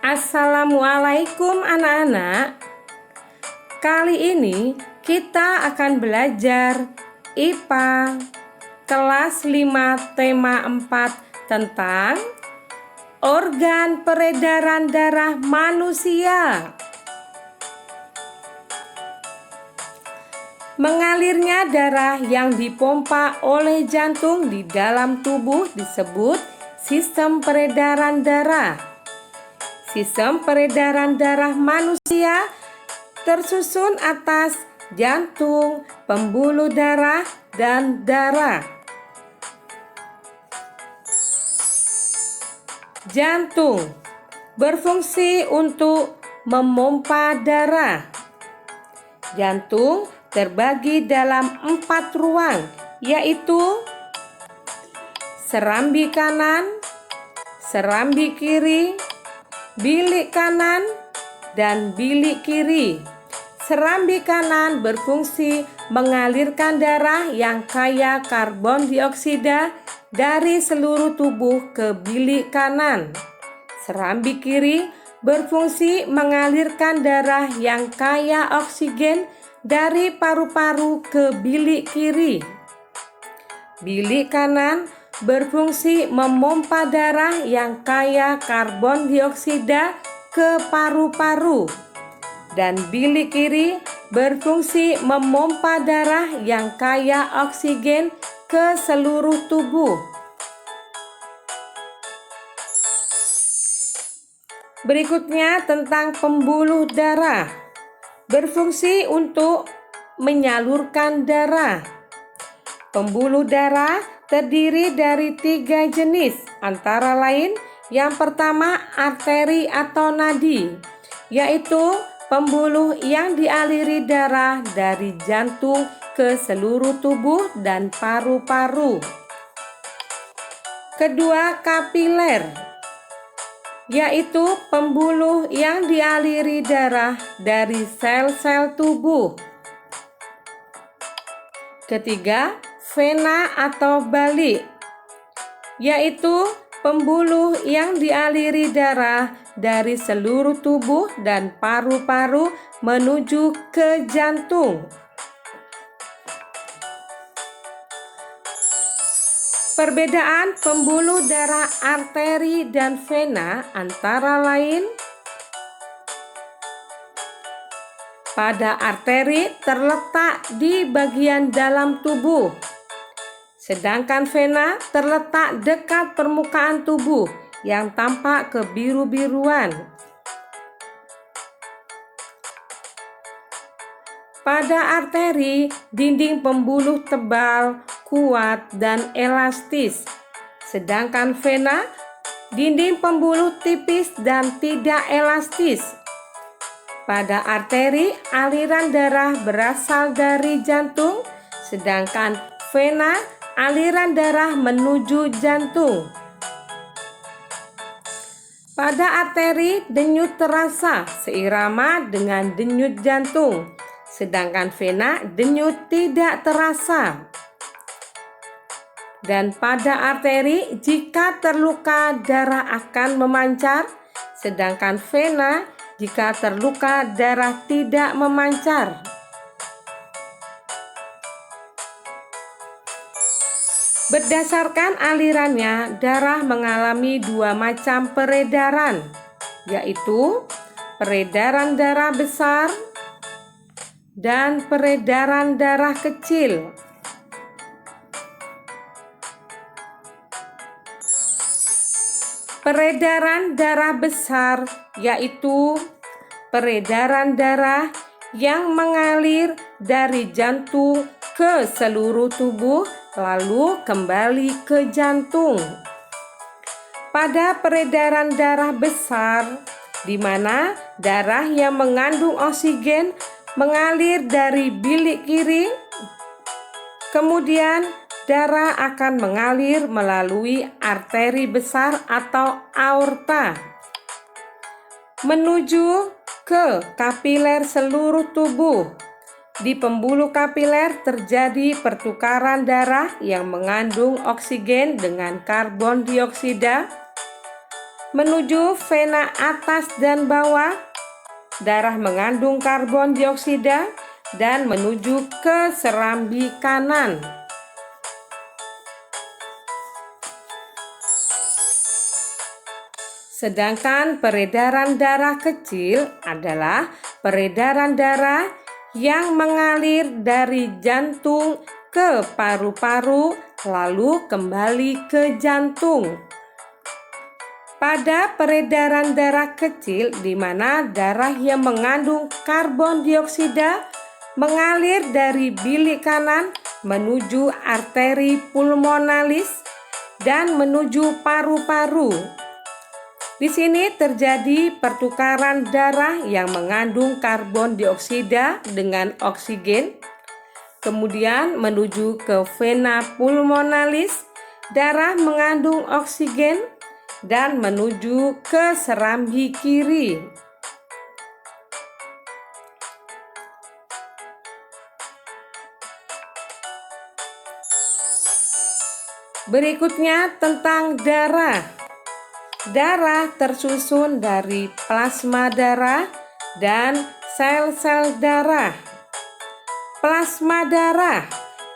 Assalamualaikum anak-anak. Kali ini kita akan belajar IPA kelas 5 tema 4 tentang organ peredaran darah manusia. Mengalirnya darah yang dipompa oleh jantung di dalam tubuh disebut sistem peredaran darah. Sistem peredaran darah manusia tersusun atas jantung, pembuluh darah, dan darah. Jantung berfungsi untuk memompa darah. Jantung terbagi dalam 4 ruang, yaitu serambi kanan, serambi kiri, bilik kanan, dan bilik kiri. Serambi kanan berfungsi mengalirkan darah yang kaya karbon dioksida dari seluruh tubuh ke bilik kanan. Serambi kiri berfungsi mengalirkan darah yang kaya oksigen dari paru-paru ke bilik kiri. Bilik kanan berfungsi memompa darah yang kaya karbon dioksida ke paru-paru, dan bilik kiri berfungsi memompa darah yang kaya oksigen ke seluruh tubuh. Berikutnya tentang pembuluh darah. Berfungsi untuk menyalurkan darah. Pembuluh darah terdiri dari 3 jenis, antara lain yang pertama arteri atau nadi, yaitu pembuluh yang dialiri darah dari jantung ke seluruh tubuh dan paru-paru. Kedua, kapiler, yaitu pembuluh yang dialiri darah dari sel-sel tubuh. Ketiga, vena atau balik, yaitu pembuluh yang dialiri darah dari seluruh tubuh dan paru-paru menuju ke jantung. Perbedaan pembuluh darah arteri dan vena antara lain: pada arteri terletak di bagian dalam tubuh, sedangkan vena terletak dekat permukaan tubuh yang tampak kebiru-biruan. Pada arteri, dinding pembuluh tebal, kuat, dan elastis, sedangkan vena, dinding pembuluh tipis dan tidak elastis. Pada arteri, aliran darah berasal dari jantung, sedangkan vena, aliran darah menuju jantung. Pada arteri, denyut terasa seirama dengan denyut jantung, sedangkan vena, denyut tidak terasa. Dan pada arteri, jika terluka darah akan memancar, sedangkan vena, jika terluka darah tidak memancar. Berdasarkan alirannya, darah mengalami 2 macam peredaran, yaitu peredaran darah besar dan peredaran darah kecil. Peredaran darah besar yaitu peredaran darah yang mengalir dari jantung ke seluruh tubuh lalu kembali ke jantung. Pada peredaran darah besar, di mana darah yang mengandung oksigen mengalir dari bilik kiri, kemudian darah akan mengalir melalui arteri besar atau aorta menuju ke kapiler seluruh tubuh. Di pembuluh kapiler terjadi pertukaran darah yang mengandung oksigen dengan karbon dioksida menuju vena atas dan bawah, darah mengandung karbon dioksida dan menuju ke serambi kanan. Sedangkan peredaran darah kecil adalah peredaran darah yang mengalir dari jantung ke paru-paru lalu kembali ke jantung. Pada peredaran darah kecil di mana darah yang mengandung karbon dioksida mengalir dari bilik kanan menuju arteri pulmonalis dan menuju paru-paru. Di sini terjadi pertukaran darah yang mengandung karbon dioksida dengan oksigen, kemudian menuju ke vena pulmonalis, darah mengandung oksigen, dan menuju ke serambi kiri. Berikutnya tentang darah. Darah tersusun dari plasma darah dan sel-sel darah. Plasma darah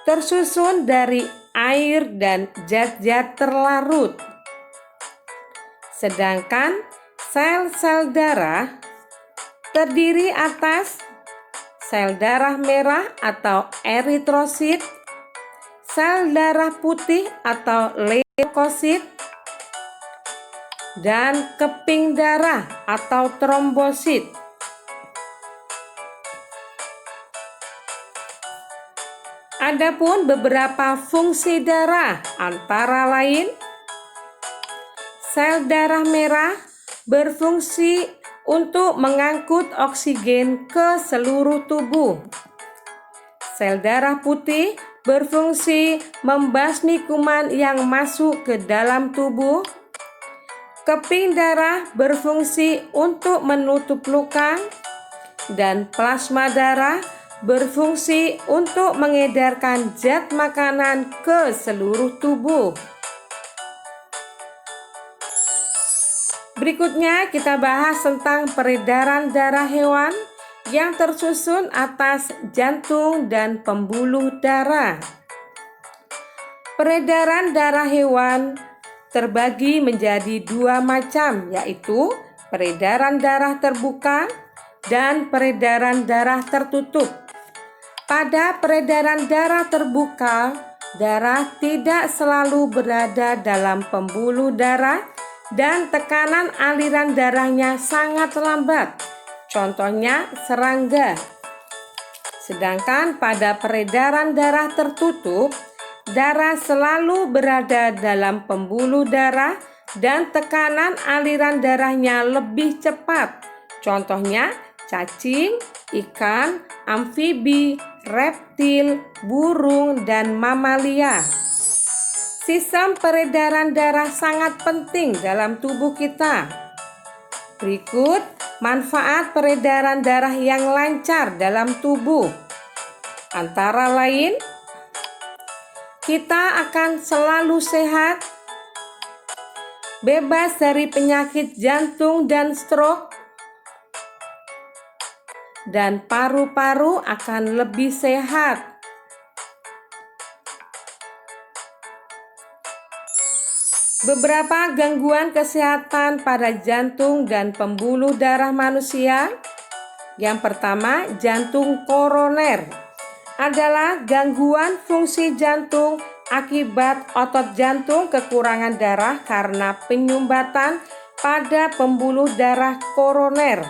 tersusun dari air dan zat-zat terlarut. Sedangkan sel-sel darah terdiri atas sel darah merah atau eritrosit, sel darah putih atau leukosit, dan keping darah atau trombosit. Adapun beberapa fungsi darah antara lain, sel darah merah berfungsi untuk mengangkut oksigen ke seluruh tubuh. Sel darah putih berfungsi membasmi kuman yang masuk ke dalam tubuh. Keping darah berfungsi untuk menutup luka, dan plasma darah berfungsi untuk mengedarkan zat makanan ke seluruh tubuh. Berikutnya kita bahas tentang peredaran darah hewan yang tersusun atas jantung dan pembuluh darah. Peredaran darah hewan terbagi menjadi dua macam, yaitu peredaran darah terbuka dan peredaran darah tertutup. Pada peredaran darah terbuka, darah tidak selalu berada dalam pembuluh darah dan tekanan aliran darahnya sangat lambat. Contohnya serangga. Sedangkan pada peredaran darah tertutup, darah selalu berada dalam pembuluh darah dan tekanan aliran darahnya lebih cepat. Contohnya cacing, ikan, amfibi, reptil, burung, dan mamalia. Sistem peredaran darah sangat penting dalam tubuh kita. Berikut manfaat peredaran darah yang lancar dalam tubuh. Antara lain, kita akan selalu sehat, bebas dari penyakit jantung dan stroke, dan paru-paru akan lebih sehat. Beberapa gangguan kesehatan pada jantung dan pembuluh darah manusia. Yang pertama, jantung koroner adalah gangguan fungsi jantung akibat otot jantung kekurangan darah karena penyumbatan pada pembuluh darah koroner.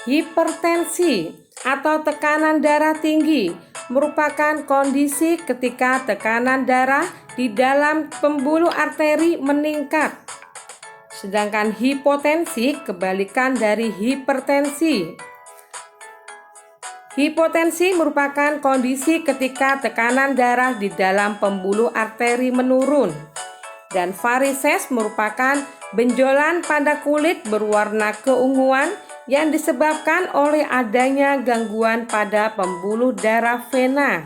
Hipertensi atau tekanan darah tinggi merupakan kondisi ketika tekanan darah di dalam pembuluh arteri meningkat. Sedangkan hipotensi kebalikan dari hipertensi. Hipotensi merupakan kondisi ketika tekanan darah di dalam pembuluh arteri menurun, dan varises merupakan benjolan pada kulit berwarna keunguan yang disebabkan oleh adanya gangguan pada pembuluh darah vena.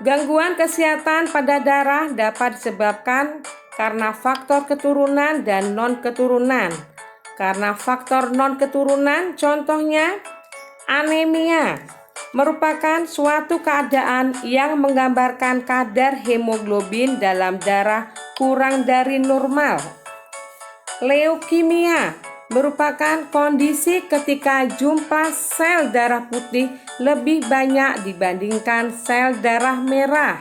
Gangguan kesehatan pada darah dapat disebabkan karena faktor keturunan dan non-keturunan. Karena faktor non-keturunan, contohnya anemia, merupakan suatu keadaan yang menggambarkan kadar hemoglobin dalam darah kurang dari normal. Leukemia merupakan kondisi ketika jumlah sel darah putih lebih banyak dibandingkan sel darah merah.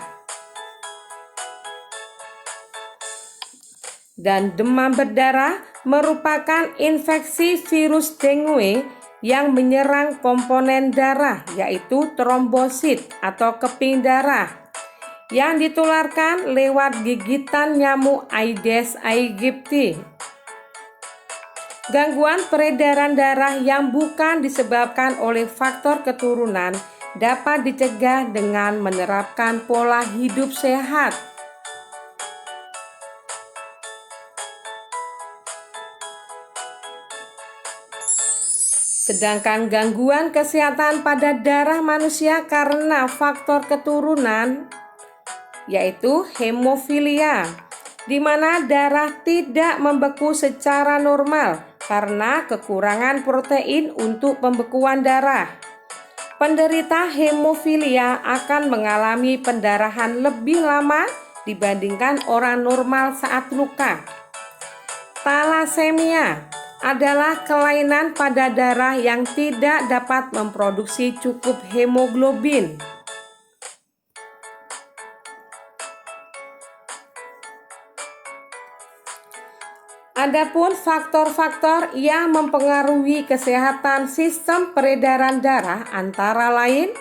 Dan demam berdarah merupakan infeksi virus dengue yang menyerang komponen darah, yaitu trombosit atau keping darah, yang ditularkan lewat gigitan nyamuk Aedes aegypti. Gangguan peredaran darah yang bukan disebabkan oleh faktor keturunan dapat dicegah dengan menerapkan pola hidup sehat. Sedangkan gangguan kesehatan pada darah manusia karena faktor keturunan yaitu hemofilia, di mana darah tidak membeku secara normal karena kekurangan protein untuk pembekuan darah. Penderita hemofilia akan mengalami pendarahan lebih lama dibandingkan orang normal saat luka. Talasemia adalah kelainan pada darah yang tidak dapat memproduksi cukup hemoglobin. Adapun faktor-faktor yang mempengaruhi kesehatan sistem peredaran darah antara lain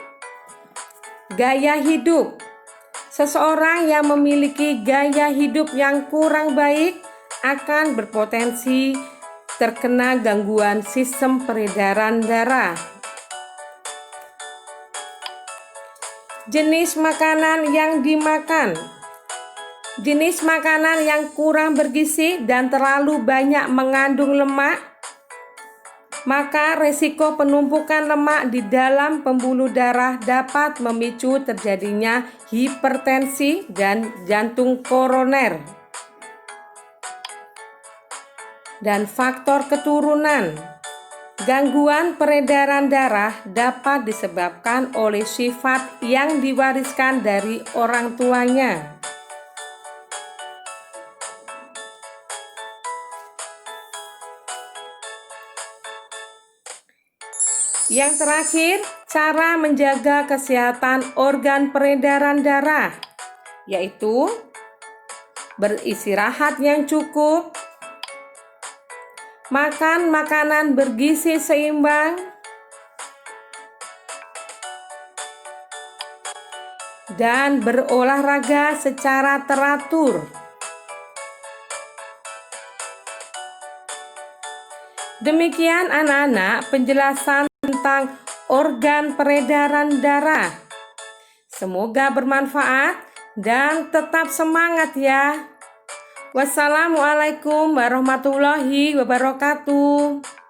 gaya hidup. Seseorang yang memiliki gaya hidup yang kurang baik akan berpotensi terkena gangguan sistem peredaran darah. Jenis makanan yang dimakan. Jenis makanan yang kurang bergizi dan terlalu banyak mengandung lemak, maka resiko penumpukan lemak di dalam pembuluh darah dapat memicu terjadinya hipertensi dan jantung koroner. Dan faktor keturunan. Gangguan peredaran darah dapat disebabkan oleh sifat yang diwariskan dari orang tuanya. Yang terakhir, cara menjaga kesehatan organ peredaran darah, yaitu beristirahat yang cukup, makan makanan bergizi seimbang, dan berolahraga secara teratur. Demikian anak-anak penjelasan tentang organ peredaran darah. Semoga bermanfaat dan tetap semangat ya. Wassalamualaikum warahmatullahi wabarakatuh.